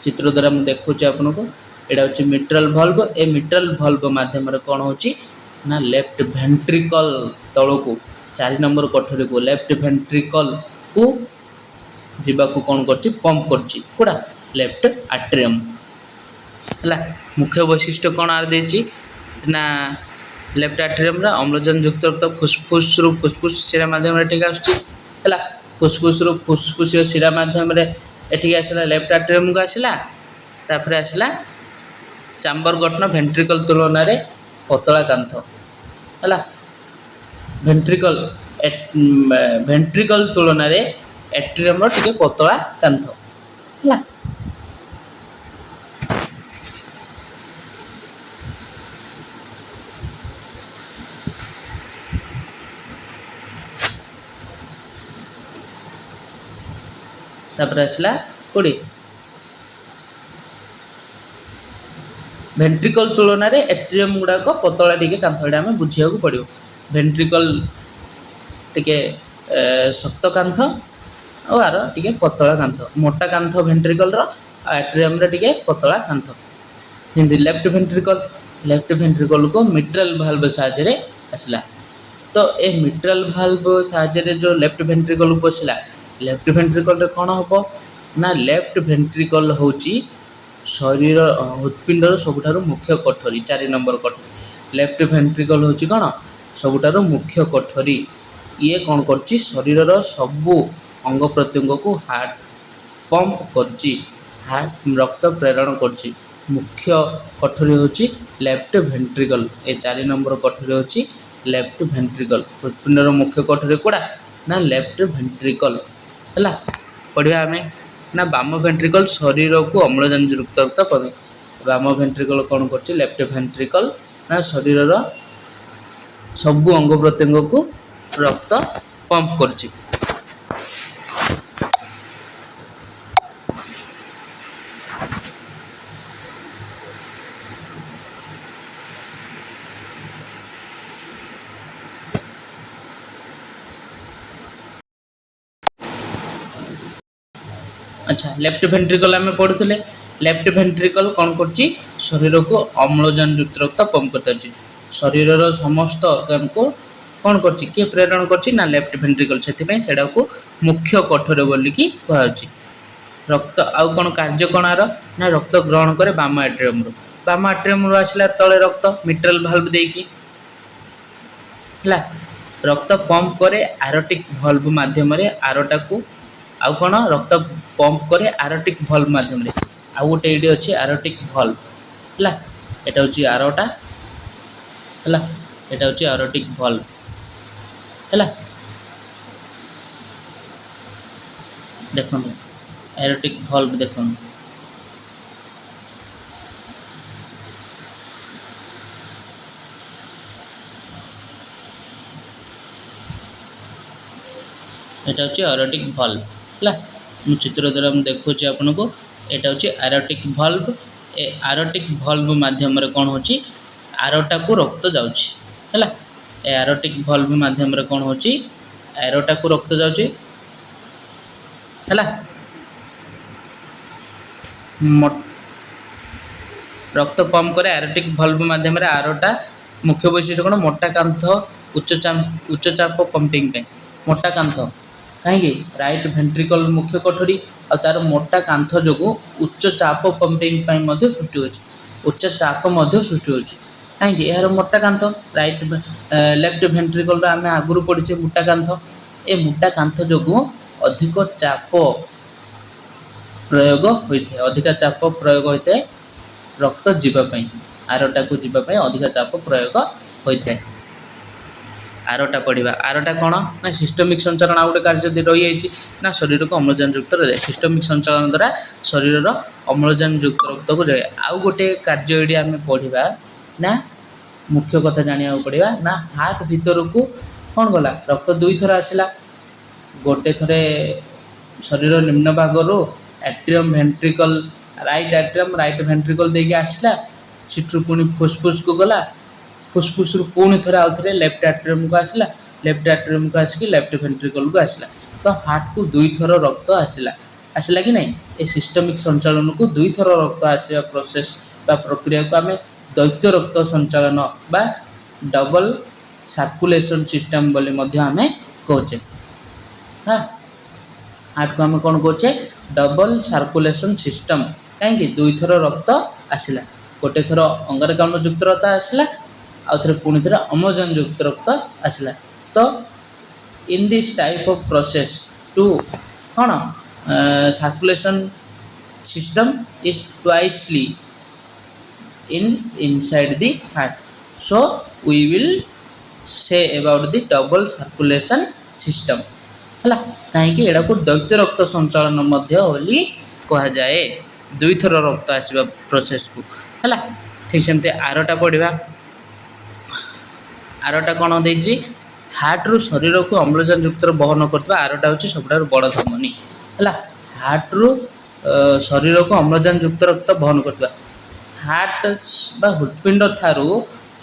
Speaker 1: ଚିତ୍ର ଦ୍ୱାରା ମୁଁ ଦେଖାଉଛି ଆପଣଙ୍କୁ। ଏଇଟା ହେଉଛି ମିଟ୍ରାଲ ଭଲ୍ଭ। ଏ ମିଟ୍ରାଲ ଭଲ୍ଭ ମାଧ୍ୟମରେ କ'ଣ ହେଉଛି ନା ଲେଫ୍ଟ ଭେଣ୍ଟ୍ରିକଲ ତଳକୁ 4 ନମ୍ବର କୋଠରୀକୁ ଲେଫ୍ଟ ଭେଣ୍ଟ୍ରିକଲକୁ ଯିବାକୁ କ'ଣ କରୁଛି ପମ୍ପ କରୁଛି କୋଉଟା ଲେଫ୍ଟ ଆଟ୍ରିୟମ୍ ହେଲା। ମୁଖ୍ୟ ବୈଶିଷ୍ଟ୍ୟ କ'ଣ ଆର ଦେଇଛି ନା ଲେଫ୍ଟ ଆଟ୍ରିୟମ୍ର ଅମ୍ଳଜାନ ଯୁକ୍ତ ରକ୍ତ ଫୁସ୍ଫୁସ୍ରୁ ଫୁସ୍ଫୁସ୍ ଶିରା ମାଧ୍ୟମରେ ଏଠିକି ଆସୁଛି ହେଲା। ଫୁସ୍ଫୁସ୍ରୁ ଫୁସ୍ଫୁସୀୟ ଶିରା ମାଧ୍ୟମରେ ଏଠିକି ଆସିଲା ଲେଫ୍ଟ ଆଟ୍ରିୟମ୍କୁ ଆସିଲା। ତାପରେ ଆସିଲା ଚାମ୍ବର ଗଠନ ଭେଣ୍ଟ୍ରିକଲ ତୁଳନାରେ ପତଳା କାନ୍ଥ ହେଲା। ଭେଣ୍ଟ୍ରିକଲ ତୁଳନାରେ ଆଟ୍ରିୟମ୍ର ଟିକେ ପତଳା କାନ୍ଥ ହେଲା। ତାପରେ ଆସିଲା କୋଉଠି ଭେଣ୍ଟ୍ରିକଲ ତୁଳନାରେ ଆଟ୍ରିୟମ୍ ଗୁଡ଼ାକ ପତଳା ଟିକେ କାନ୍ଥ ଏଇଟା ଆମେ ବୁଝିବାକୁ ପଡ଼ିବ। ଭେଣ୍ଟ୍ରିକଲ ଟିକେ ଶକ୍ତ କାନ୍ଥ ଆଉ ଆର ଟିକେ ପତଳା କାନ୍ଥ ମୋଟା କାନ୍ଥ ଭେଣ୍ଟ୍ରିକଲର ଆଉ ଆଟ୍ରିୟମ୍ର ଟିକେ ପତଳା କାନ୍ଥ। ଯେମିତି ଲେଫ୍ଟ ଭେଣ୍ଟ୍ରିକଲକୁ ମିଟ୍ରାଲ ଭାଲ୍ଭ ସାହାଯ୍ୟରେ ଆସିଲା। ତ ଏ ମିଟ୍ରାଲ ଭାଲ୍ଭ ସାହାଯ୍ୟରେ ଯେଉଁ ଲେଫ୍ଟ ଭେଣ୍ଟ୍ରିକଲକୁ ପଶିଲା ଲେଫ୍ଟ ଭେଣ୍ଟ୍ରିକଲରେ କ'ଣ ହେବ ନା ଲେଫ୍ଟ ଭେଣ୍ଟ୍ରିକଲ ହେଉଛି ଶରୀର ହୃତ୍ପିଣ୍ଡର ସବୁଠାରୁ ମୁଖ୍ୟ କୋଠରୀ 4 ନମ୍ବର କୋଠରୀ। ଲେଫ୍ଟ ଭେଣ୍ଟ୍ରିକଲ ହେଉଛି କ'ଣ ସବୁଠାରୁ ମୁଖ୍ୟ କୋଠରୀ। ଇଏ କ'ଣ କରୁଛି ଶରୀରର ସବୁ ଅଙ୍ଗ ପ୍ରତ୍ୟଙ୍ଗକୁ ହାର୍ଟ ପମ୍ପ କରୁଛି ରକ୍ତ ପ୍ରେରଣ କରୁଛି। ମୁଖ୍ୟ କୋଠରୀ ହେଉଛି ଲେଫ୍ଟ ଭେଣ୍ଟ୍ରିକଲ। ଏ 4 ନମ୍ବର କୋଠରୀ ହେଉଛି ଲେଫ୍ଟ ଭେଣ୍ଟ୍ରିକଲ। ହୃତ୍ପିଣ୍ଡର ମୁଖ୍ୟ କୋଠରୀ କୋଉଟା ନା ଲେଫ୍ଟ ଭେଣ୍ଟ୍ରିକଲ ହେଲା। ପଢ଼ିବା ଆମେ ନା ବାମ ଭେଣ୍ଟ୍ରିକଲ ଶରୀରକୁ ଅମ୍ଳଜାନ ଯୁକ୍ତ ରକ୍ତ ପ୍ରଦାନ। ବାମ ଭେଣ୍ଟ୍ରିକଲ କ'ଣ କରୁଛି ଲେଫ୍ଟ ଭେଣ୍ଟ୍ରିକଲ ନା ଶରୀରର ସବୁ ଅଙ୍ଗ ପ୍ରତ୍ୟଙ୍ଗକୁ ରକ୍ତ ପମ୍ପ କରୁଛି। আচ্ছা লেফ্ট ভেন্ট্রিকল আমি পড়ুলে লেফ্ট ভেন্ট্রিকল কোণ করছি শরীরକୁ অম্লজান যুক্ত রক্ত পম্প করতে আছে। শরীরর সমস্ত অর্গানକୁ কোণ করছি কিଏ প্রেরণ করছি না লেফ্ট ভেন্ট্রিকল। সেপাই সেটাকে মুখ্য কোঠরী বলিকি কুহযাଉଛି। রক্ত আউ কোণ কার্য কোণ আর না রক্ত গ্রহণ করে বাম আট্রিয়মরু। বাম আট্রিয়মরু আসলা তলে রক্ত মিট্রাল ভালভ ଦେଇକି ହେଲା রক্ত পম্প করে আরোটিক ভালভ মাধ্যমে আরটাকু आउ कौन रक्त पंप करे आरोटिक भल्व माध्यम आउ गोटे ये अच्छे आरोटिक भल्व है यहाँ हूँ आरोटा है यहाँ हूँ आरोटिक भल्व है देखो आरोटिक भल्व देखो यहाँ हूँ आरोटिक भल्व है मु चित्र द्वारा मुझे देखा आपन को यहाँ हूँ आरोटिक भल्व। ए आरोटिक भल्व माध्यम कौन हो आरोटा को रक्त जाऊँगी है ए आरोटिक भल्व माध्यम कौन हो आरोटा को रक्त जाऊँगी है रक्त पंप करे आरोटिक भल्व माध्यम आरोटा मुख्य वैशिष्ट्य कौन मोटा कांथ उच्च चाप पंपिंग मोटा कांथ कहीं राइट भेंट्रिकल मुख्य कोठरी और तार मोटा कांथ जो उच्च चाप पंपिंग सृष्टि हो उच्च चाप सृष्टि हो कहीं यार मोटा कांथ राइट लेफ्ट भेंट्रिकल आम आगुरी पढ़े मोटा कांथ ए मोटा कांथ जो ଅଧିକ ଚାପ ପ୍ରୟୋଗ ହୋଇଥାଏ, ଅଧିକା ଚାପ ପ୍ରୟୋଗ ହୋଇଥାଏ ରକ୍ତ ଯିବା ପାଇଁ, ଆରଟାକୁ ଯିବା ପାଇଁ ଅଧିକା ଚାପ ପ୍ରୟୋଗ ହୋଇଥାଏ। ଆରଟା ପଢ଼ିବା। ଆରଟା କ'ଣ ନା ସିଷ୍ଟମିକ୍ ସଞ୍ଚାଳନ ଆଉ ଗୋଟେ କାର୍ଯ୍ୟ ରହିଯାଇଛି ନା ଶରୀରକୁ ଅମ୍ଳଜାନ ଯୁକ୍ତ ରଖେ। ସିଷ୍ଟମିକ୍ ସଞ୍ଚାଳନ ଦ୍ୱାରା ଶରୀରର ଅମ୍ଳଜାନ ଯୁକ୍ତ ରକ୍ତକୁ ଯାଏ। ଆଉ ଗୋଟେ କାର୍ଯ୍ୟ ଏଠି ଆମେ ପଢ଼ିବା ନା ମୁଖ୍ୟ କଥା ଜାଣିବାକୁ ପଡ଼ିବା ନା ହାର୍ଟ ଭିତରକୁ କ'ଣ ଗଲା ରକ୍ତ ଦୁଇଥର ଆସିଲା। ଗୋଟେ ଥରେ ଶରୀର ନିମ୍ନ ଭାଗରୁ ଆଟ୍ରିୟମ୍ ଭେଣ୍ଟ୍ରିକଲ୍ ରାଇଟ୍ ଆଟ୍ରିୟମ୍ ରାଇଟ୍ ଭେଣ୍ଟ୍ରିକଲ୍ ଦେଇକି ଆସିଲା, ସେଠୁ ପୁଣି ଫୁସ୍ଫୁସ୍କୁ ଗଲା, ଫୁସ୍ଫୁସ୍ରୁ ପୁଣି ଥରେ ଆଉ ଥରେ ଲେଫ୍ଟ ଆଟ୍ରିୟମ୍କୁ ଆସିଲା, ଲେଫ୍ଟ ଆଟ୍ରିୟମ୍କୁ ଆସିକି ଲେଫ୍ଟ ଭେଣ୍ଟ୍ରିକଲ୍କୁ ଆସିଲା। ତ ହାର୍ଟକୁ ଦୁଇଥର ରକ୍ତ ଆସିଲା କି ନାହିଁ? ଏ ସିଷ୍ଟମିକ୍ ସଞ୍ଚାଳନକୁ ଦୁଇଥର ରକ୍ତ ଆସିବା ପ୍ରୋସେସ୍ ବା ପ୍ରକ୍ରିୟାକୁ ଆମେ ଦ୍ୱୈତ ରକ୍ତ ସଞ୍ଚାଳନ ବା ଡବଲ୍ ସାର୍କୁଲେସନ୍ ସିଷ୍ଟମ୍ ବୋଲି ମଧ୍ୟ ଆମେ କହୁଛେ। ହାର୍ଟକୁ ଆମେ କ'ଣ କହୁଛେ? Double circulation system. କାହିଁକି? ଦୁଇଥର ରକ୍ତ ଆସିଲା, ଗୋଟେ ଥର ଅଙ୍ଗାରକାମ୍ଳ ଯୁକ୍ତ ରକ୍ତ ଆସିଲା, ଆଉ ଥରେ ପୁଣି ଥରେ ଅମ୍ଳଜାନ ଯୁକ୍ତ ରକ୍ତ ଆସିଲା। ତ in this type of process to କ'ଣ circulation system is twicely inside the heart. So we will say about the double circulation system. ହେଲା, କାହିଁକି ଏଟାକୁ ଦ୍ୱୈତ ରକ୍ତ ସଞ୍ଚାଳନ ମଧ୍ୟ ବୋଲି କୁହାଯାଏ, ଦୁଇଥର ରକ୍ତ ଆସିବା ପ୍ରୋସେସ୍କୁ। ହେଲା, ଠିକ୍ ସେମିତି ଆରଟା ପଢ଼ିବା। ଆରଟା କ'ଣ ଦେଇଛି? ହାର୍ଟରୁ ଶରୀରକୁ ଅମ୍ଳଜାନ ଯୁକ୍ତ ବହନ କରୁଥିବା ଆରଟା ହେଉଛି ସବୁଠାରୁ ବଡ଼ ଧମନୀ। ହେଲା, ହାର୍ଟରୁ ଶରୀରକୁ ଅମ୍ଳଜାନ ଯୁକ୍ତ ରକ୍ତ ବହନ କରୁଥିବା ହାର୍ଟ ବା ହୃତ୍ପିଣ୍ଡ ଠାରୁ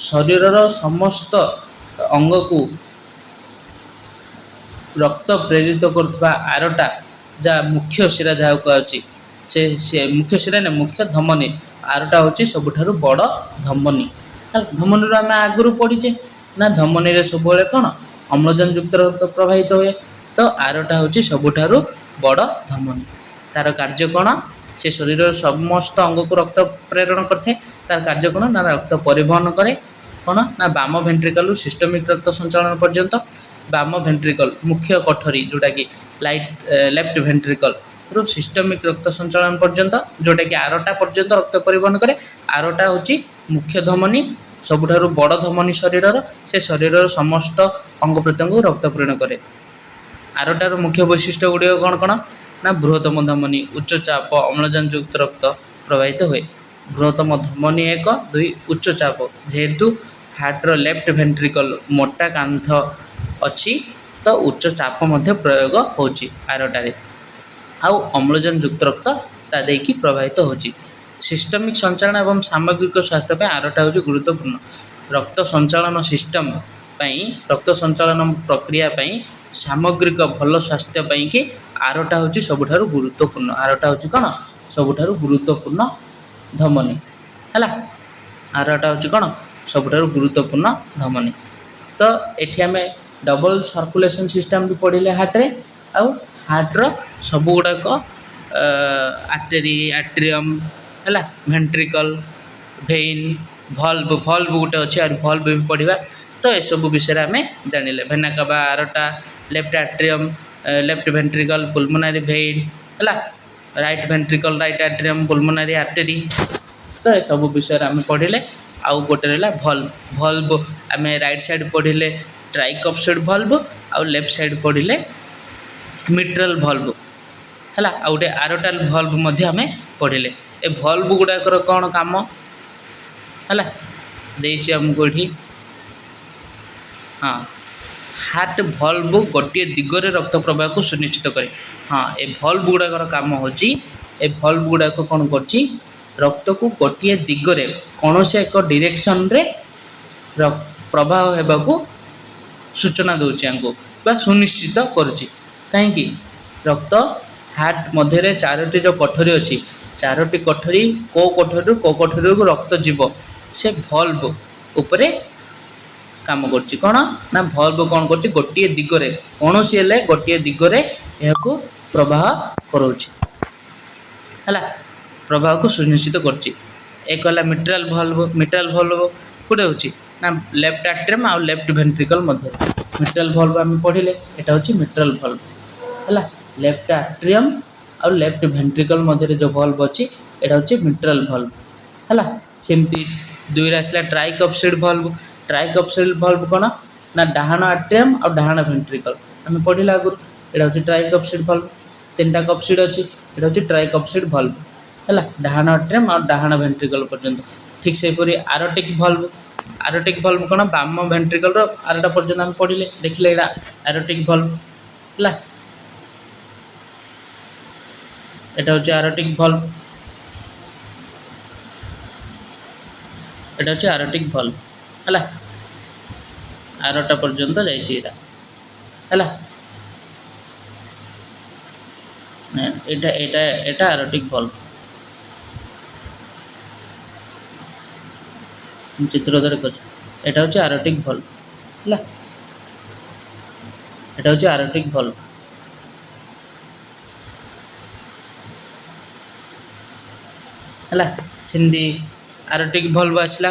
Speaker 1: ଶରୀରର ସମସ୍ତ ଅଙ୍ଗକୁ ରକ୍ତ ପ୍ରେରିତ କରୁଥିବା ଆରଟା ଯାହା ମୁଖ୍ୟ ଶିରା ଯାହାକୁ କୁହାଯାଉଛି, ସେ ମୁଖ୍ୟ ଶିରା ନା ମୁଖ୍ୟ ଧମନୀ, ଆରଟା ହେଉଛି ସବୁଠାରୁ ବଡ଼ ଧମନୀ। ଧମନୀରୁ ଆମେ ଆଗରୁ ପଢ଼ିଛେ ନା ଧମନୀରେ ସବୁବେଳେ କ'ଣ ଅମ୍ଳଜାନ ଯୁକ୍ତ ରକ୍ତ ପ୍ରବାହିତ ହୁଏ। ତ ଆରଟା ହେଉଛି ସବୁଠାରୁ ବଡ଼ ଧମନୀ। ତା'ର କାର୍ଯ୍ୟ କ'ଣ? ସେ ଶରୀରର ସମସ୍ତ ଅଙ୍ଗକୁ ରକ୍ତ ପ୍ରେରଣ କରିଥାଏ। ତା'ର କାର୍ଯ୍ୟ କ'ଣ ନା ରକ୍ତ ପରିବହନ କରେ। କ'ଣ ନା ବାମ ଭେଣ୍ଟ୍ରିକଲ୍ରୁ ସିଷ୍ଟମିକ୍ ରକ୍ତ ସଞ୍ଚାଳନ ପର୍ଯ୍ୟନ୍ତ, ବାମ ଭେଣ୍ଟ୍ରିକଲ୍ ମୁଖ୍ୟ କୋଠରୀ ଯେଉଁଟାକି ଲେଫ୍ଟ ଭେଣ୍ଟ୍ରିକଲ୍ରୁ ସିଷ୍ଟମିକ୍ ରକ୍ତ ସଞ୍ଚାଳନ ପର୍ଯ୍ୟନ୍ତ, ଯେଉଁଟାକି ଆରଟା ପର୍ଯ୍ୟନ୍ତ ରକ୍ତ ପରିବହନ କରେ। ଆରଟା ହେଉଛି ମୁଖ୍ୟ ଧମନୀ, ସବୁଠାରୁ ବଡ଼ ଧମନୀ ଶରୀରର। ସେ ଶରୀରର ସମସ୍ତ ଅଙ୍ଗ ପ୍ରତ୍ୟଙ୍ଗକୁ ରକ୍ତ ପ୍ରେରଣ କରେ। ଆରଟାର ମୁଖ୍ୟ ବୈଶିଷ୍ଟ୍ୟ ଗୁଡ଼ିକ କ'ଣ କ'ଣ ନା ବୃହତ୍ତମ ଧମନୀ, ଉଚ୍ଚ ଚାପ, ଅମ୍ଳଜାନ ଯୁକ୍ତ ରକ୍ତ ପ୍ରବାହିତ ହୁଏ। ବୃହତ୍ତମ ଧମନୀ 1, 2 ଉଚ୍ଚ ଚାପ, ଯେହେତୁ ହାର୍ଟର ଲେଫ୍ଟ ଭେଣ୍ଟ୍ରିକଲ୍ ମୋଟା କାନ୍ଥ ଅଛି ତ ଉଚ୍ଚ ଚାପ ମଧ୍ୟ ପ୍ରୟୋଗ ହେଉଛି ଆରଟାରେ, ଆଉ ଅମ୍ଳଜାନ ଯୁକ୍ତ ରକ୍ତ ତା ଦେଇକି ପ୍ରବାହିତ ହେଉଛି। ସିଷ୍ଟମିକ୍ ସଞ୍ଚାଳନ ଏବଂ ସାମଗ୍ରିକ ସ୍ୱାସ୍ଥ୍ୟ ପାଇଁ ଆରଟା ହେଉଛି ଗୁରୁତ୍ୱପୂର୍ଣ୍ଣ। ରକ୍ତ ସଞ୍ଚାଳନ ସିଷ୍ଟମ୍ ପାଇଁ, ରକ୍ତ ସଞ୍ଚାଳନ ପ୍ରକ୍ରିୟା ପାଇଁ, ସାମଗ୍ରିକ ଭଲ ସ୍ୱାସ୍ଥ୍ୟ ପାଇଁକି ଆରଟା ହେଉଛି ସବୁଠାରୁ ଗୁରୁତ୍ୱପୂର୍ଣ୍ଣ। ଆରଟା ହେଉଛି କ'ଣ? ସବୁଠାରୁ ଗୁରୁତ୍ୱପୂର୍ଣ୍ଣ ଧମନୀ। ହେଲା, ଆରଟା ହେଉଛି କ'ଣ? ସବୁଠାରୁ ଗୁରୁତ୍ୱପୂର୍ଣ୍ଣ ଧମନୀ। ତ ଏଠି ଆମେ ଡବଲ୍ ସର୍କୁଲେସନ୍ ସିଷ୍ଟମ୍ ବି ପଢ଼ିଲେ ହାର୍ଟରେ, ଆଉ ହାର୍ଟର ସବୁ ଗୁଡ଼ାକ ଆର୍ଟେରୀ, ଆଟ୍ରିୟମ୍, ହେଲା, ଭେଣ୍ଟ୍ରିକଲ୍, ଭେଇନ୍, ଭଲ୍ଭ ଗୋଟେ ଅଛି, ଆଉ ଭଲ୍ଭ ବି ପଢ଼ିବା। ତ ଏସବୁ ବିଷୟରେ ଆମେ ଜାଣିଲେ। ଭେନା କାଭା, ଆରଟା, ଲେଫ୍ଟ ଆଟ୍ରିୟମ୍, ଲେଫ୍ଟ ଭେଣ୍ଟ୍ରିକଲ୍, ପୁଲମୋନାରୀ ଭେଇନ୍, ହେଲା, right ventricle, right ଆଟ୍ରିୟମ୍, pulmonary artery. ତ ଏସବୁ ବିଷୟରେ ଆମେ ପଢ଼ିଲେ। ଆଉ ଗୋଟେ ରହିଲା ଭଲ୍ଭ ଆମେ ରାଇଟ୍ ସାଇଡ଼୍ ପଢ଼ିଲେ ଟ୍ରାଇକପ୍ସିଡ୍ ଭଲ୍ଭ, ଆଉ ଲେଫ୍ଟ ସାଇଡ଼୍ ପଢ଼ିଲେ ମିଟ୍ରାଲ୍ ଭଲ୍ଭ। ହେଲା, ଆଉ ଗୋଟେ ଆରଟାଲ୍ ଭଲ୍ଭ ମଧ୍ୟ ଆମେ ପଢ଼ିଲେ। ଏ ଭଲ୍ଭ ଗୁଡ଼ାକର କ'ଣ କାମ? ହେଲା, ଦେଇଛି ଆମକୁ ଏଠି। ହଁ, ହାର୍ଟ ଭଲ୍ଭ ଗୋଟିଏ ଦିଗରେ ରକ୍ତ ପ୍ରବାହକୁ ସୁନିଶ୍ଚିତ କରେ। ହଁ, ଏ ଭଲ୍ଭ ଗୁଡ଼ାକର କାମ ହେଉଛି, ଏ ଭଲ୍ଭ ଗୁଡ଼ାକ କ'ଣ କରୁଛି? ରକ୍ତକୁ ଗୋଟିଏ ଦିଗରେ କୌଣସି ଏକ ଡିରେକ୍ସନ୍ରେ ପ୍ରବାହ ହେବାକୁ ସୂଚନା ଦେଉଛି ଆମକୁ ବା ସୁନିଶ୍ଚିତ କରୁଛି। କାହିଁକି? ରକ୍ତ ହାର୍ଟ ମଧ୍ୟରେ 4ଟି ଯେଉଁ କୋଠରୀ ଅଛି, 4ଟି କୋଠରୀ, କେଉଁ କୋଠରୀରୁ କେଉଁ କୋଠରୀକୁ ରକ୍ତ ଯିବ, ସେ ଭଲ୍ଭ ଉପରେ କାମ କରୁଛି। କ'ଣ ନା ଭଲ୍ଭ କ'ଣ କରୁଛି? ଗୋଟିଏ ଦିଗରେ, କୌଣସି ହେଲେ ଗୋଟିଏ ଦିଗରେ ଏହାକୁ ପ୍ରବାହ କରାଉଛି। ହେଲା, ପ୍ରବାହକୁ ସୁନିଶ୍ଚିତ କରୁଛି। ଏକ ହେଲା ମିଟ୍ରାଲ୍ ଭଲ୍ଭ। ମିଟ୍ରାଲ୍ ଭଲ୍ଭ କେଉଁଠି ହେଉଛି ନା ଲେଫ୍ଟ ଆଟ୍ରିୟମ୍ ଆଉ ଲେଫ୍ଟ ଭେଣ୍ଟ୍ରିକଲ୍ ମଧ୍ୟରେ। ମିଟ୍ରାଲ୍ ଭଲ୍ଭ ଆମେ ପଢ଼ିଲେ, ଏଇଟା ହେଉଛି ମିଟ୍ରାଲ୍ ଭଲ୍ଭ। ହେଲା, लेफ्ट आट्रियम और लेफ्ट भेंट्रिकल मध्य जो भल्व अच्छी एटा हूँ मिट्राल भल्व है सेमती दुई आसला ट्राइकप्सिड भल्व ट्राइकप्सिड भल्व कौन ना डाहाण आट्रियम और डाहाण भेंट्रिकल आम पढ़ला आगुरी एटा हूँ ट्राइकप्सिड भल्व 3टा कप्सिड अच्छी एटा हूँ ट्राइकप्सिड भल्व है डाहाण आट्रियम और डाहाण भेंट्रिकल पर्यंत ठीक सेपरी आरोटिक भल्व कौन बाम भेंट्रिकल आरटा पर्यंत आम पढ़ले देखिले एटा आरोटिक भल्व है এটা হচ্ছে আরটিক ভলভ এটা হচ্ছে আরটিক ভলভ হলা আরটা পর্যন্ত যাইছি এটা হলা এটা এটা এটা আরটিক ভলভ চিত্র ধরে করছি এটা হচ্ছে আরটিক ভলভ হলা এটা হচ্ছে আরটিক ভলভ है सेमती आरोटिक भल्व आसला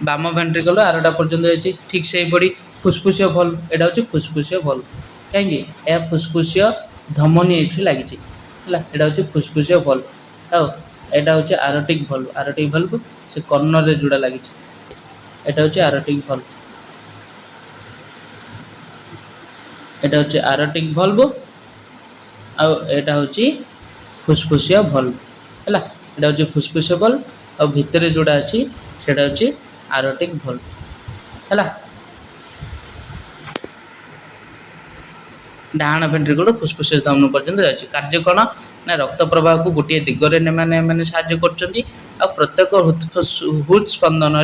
Speaker 1: बाम भेंट्रिकल आरटा पर्यटन जाइए ठीक से पड़ी फुसफुसिया भल्व एटा हूँ फुसफुसिया भल्व कहीं फुसफुसिया धमनी ये लगी है हूँ फुसफुसिया भल्व एटा हूँ आरोटिक भल्व से कर्नर रे जोड़ा लगी एटा हूँ आरोटिक भल्व एटा हूँ आरोटिक भल्व आटा हूँ फुसफुसिया भल्व है एटा हूँ फुसफुसिया भल्व और भितर जोड़ा अच्छी से हूँ आरोटिक भल्व है डाहाण भेंट्रिकल फुसफुसिया धमनी पर्यटन जाए कार्य कौन ना रक्त प्रवाह को गोटे दिगरे मैंने साहाय्य कर प्रत्येक हृदस्पंदन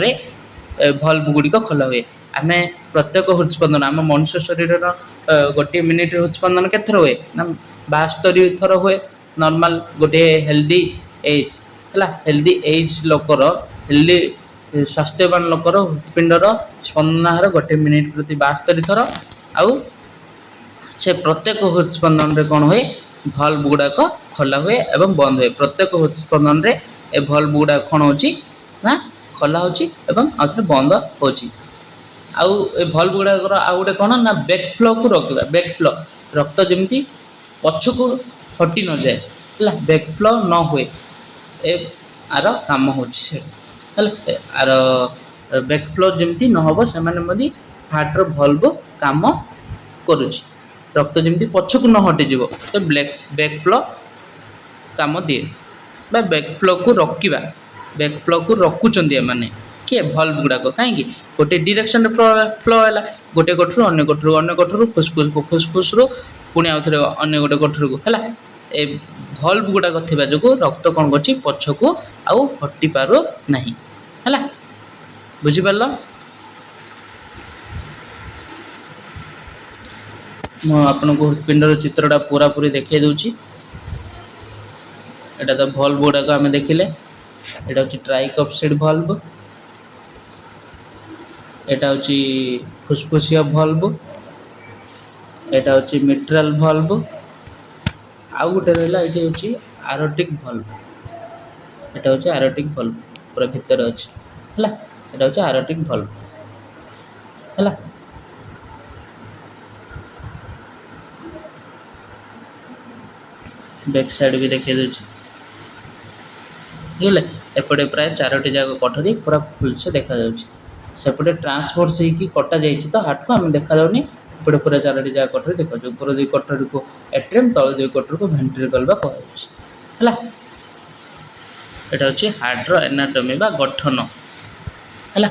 Speaker 1: भल्व गुड़िक खोला हुए आम प्रत्येक हृदस्पंदन आम मनुष्य शरीर गोटे मिनिट हृदस्पंदन केत हुए ना 72 थर हुए नॉर्मल गोटे हेल्दी एज है हेल्दी एज लोकर हेल्दी स्वास्थ्यवान लोकर हृदपिंडर स्पंदनाहार गोटे मिनिट प्रति 72 थर आउ से प्रत्येक हृदस्पंदन रे कौन हुए भल्व गुड़ाक खोला हुए एवं बंद हुए प्रत्येक हृदस्पंदन रे ए भल्व गुड़ा कौन होची ना खोला होची एवं आउथरे बंद होची आउ ए भल्व गुड़ाकर आउ गोटे कौन ना बैक फ्लो को रखा बैक फ्लो रक्त जमी पछकू हटि न जाए है बैक फ्लो न हुए ए आर काम होची आर बैक फ्लो जमी न हम से हार्टर भल्व काम करुच्ची रक्त जमी पछकू न हटिज तो बैक फ्लो काम दिए बैक फ्लो को रखा बैक फ्लो को रखुंट मैंने किए भल्व गुड़ाक कहीं गोटे डिरेक्शन फ्लो है गोटे कोठर अन्य कोठर फुसफुस को फुसफुस रु पुणी आउ थे अन्य गोटे कोठर को है ए भल्व गुड़ाक थी जो रक्त कौन कर पछकू आउ हटि पार ना है बुझीपार आपन को हृदपिंडर चित्रटा पूरा पूरी देखा दूची एटा तो भल्व गुड़ाक आम देखिले एटा हूँ ट्राइकप्सिड भल्व एटा हूँ फुसफुसिया भल्व एटा हूँ मिट्राल भल्व आउ गोटे रहा ये हूँ आरोटिक भल्व एटा हूँ आरोटिक भल्व पूरा भितर अच्छी है एटा हूँ आरोटिक भल्व है बैक साइड भी देखा दूसरे एपटे प्राय 4टी जाक कठरी पूरा फुल से देखा सेपटे ट्रांसपोर्ट से कटा जाइए तो हार्ट को आम देखा जाऊनी एपटे पूरा 4टी जाक कठरी देखा ऊपर 2 कठरी को एट्रियम तल 2 कठरी को भेंट्रिकल बा कह है एटा हूँ हार्टर एनाटॉमी बा गठन है